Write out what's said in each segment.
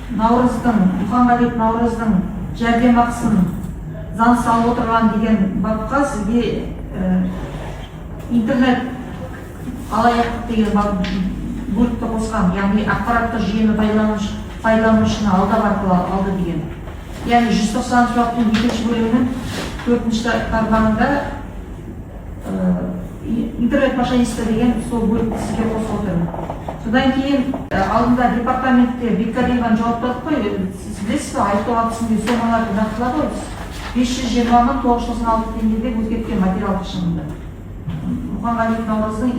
Мұхаммед Наурыздың жәрдемақысын заң салып отырған деген бапқа сізге интернет алаяқтық деген бөлікті қосқан, яғни ақпараттық жүйені пайдаланушыны алдап арқылы алды деген. Яғни 190 баптың 2-ші бөлігінің 4-ші тармағында интернет мошенничество деген сол бөлікті сізге қосып отырмын. Содан кейін алдында департаментте Беккалиеваны жауап бердік қой, сіз білесіз бе, айыптау актісінде сомаларды нақтылады ғой, 520 мың 996 теңгеде өзгерткен материалдық шығынды. Мұхаммед Наурыздың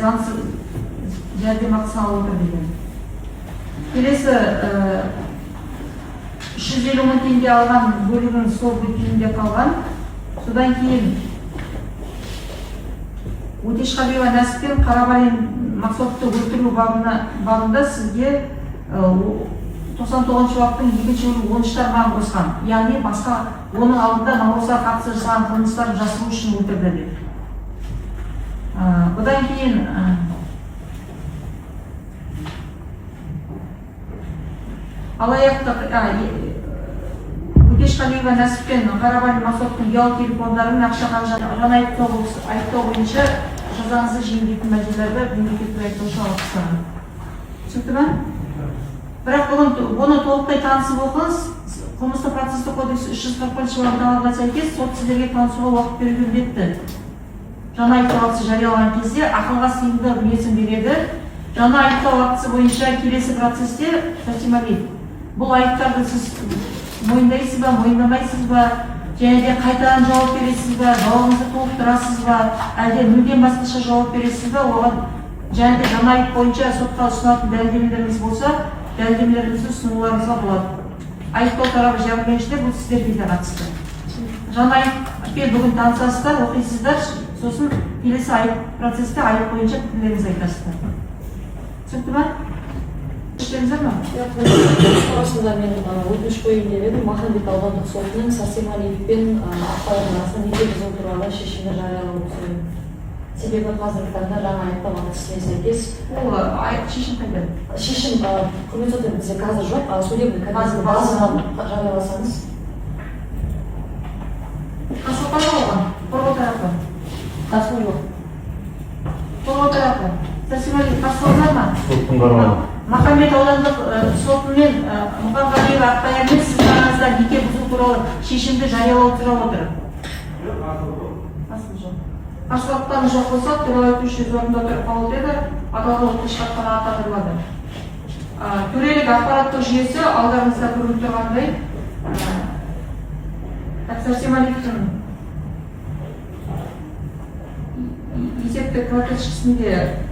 заңсыз жәрдемақысын алып отыр деген. Келесі 350 мың теңге алған бөлігін сол күйінде қалған. Содан кейін Өтешқалиева Нәсіппен Қарабалин Мақсотты өлтіру бабында сізге 99-ші баптың 2-ші бөлігі 10-ші тармағын қосқан. Яғни басқа оның алдында Наурызға қатысты жасаған қылмыстарын жасыру үшін өлтірді деп. Бұдан кейін алаяқтық Өтешқалиева Нәсіппен Қарабалин Мақсоттың ұялы телефондарын ақша қаражатын айыптау бойынша жазаңызды жеңілдететін мәселелерді мемлекеттік айыптаушы алып тастаған. Түсінікті ме? Бірақ бұны толықтай танысып оқыңыз. Қылмыстық процестік кодекс 341-ші бабына сәйкес сот сіздерге танысуға уақыт беруге міндетті. Жаңа айыптау актісі жарияланған кезде ақылға сыйымды мерзім береді. Жаңа айыптау актісі бойынша келесі процесте бұл айыптарды сіз мойындайсыз ба, мойындамайсыз ба, және де қайтадан жауап бересіз ба, жауабыңызды толықтырасыз ба, әлде мүлдем басқаша жауап бересіз ба, оған және де жаңа айып бойынша сотқа ұсынатын дәлелдемелеріңіз болса, дәлелдемелеріңізді ұсынуларыңызға болады. Айыптау тарабы жәбірленушілер бұл сіздерге де қатысты. Жаңа айыппен бүгін танысасыздар, оқисыздар, сосын келесі айып процесте айып бойынша пікірлеріңізді айтасыздар. Түсінікті ме? Іштеріңіздер ме? Арасында мен өтініш қойып едім, Махамбет аудандық сотының Сәрсемалиевпен ақпараттың арасында неке бұзу туралы шешімді жариялау өтінемін. Себебі қазіргі таңда жаңа айыптау актісіне сәйкес ол шешім қайда? Шешім құрмет сот бізде қазір жоқ, судебный комиссия базадан жарияласаңыз. Қатысуға оған? Қорғау тарапы? Қатысу жоқ. Қорғау тарапы? Сәрсемалиев қатысуға ма? Соттың қарауы. Махамбет аудандық сотымен Мұхаммадиева Ақтаянмен сіз аранызда неке бұзу туралы шешімді жариялау туралы отыр. Қарсылықтан жоқ болса, төрелік орында тұрып қалып еді, аталған өтініш хаттама қабылданады. Төрелік ақпараттық жүйесі алдарыңызда көрініп тұрғандай, Сәрсемалиевтің есептік карточкасында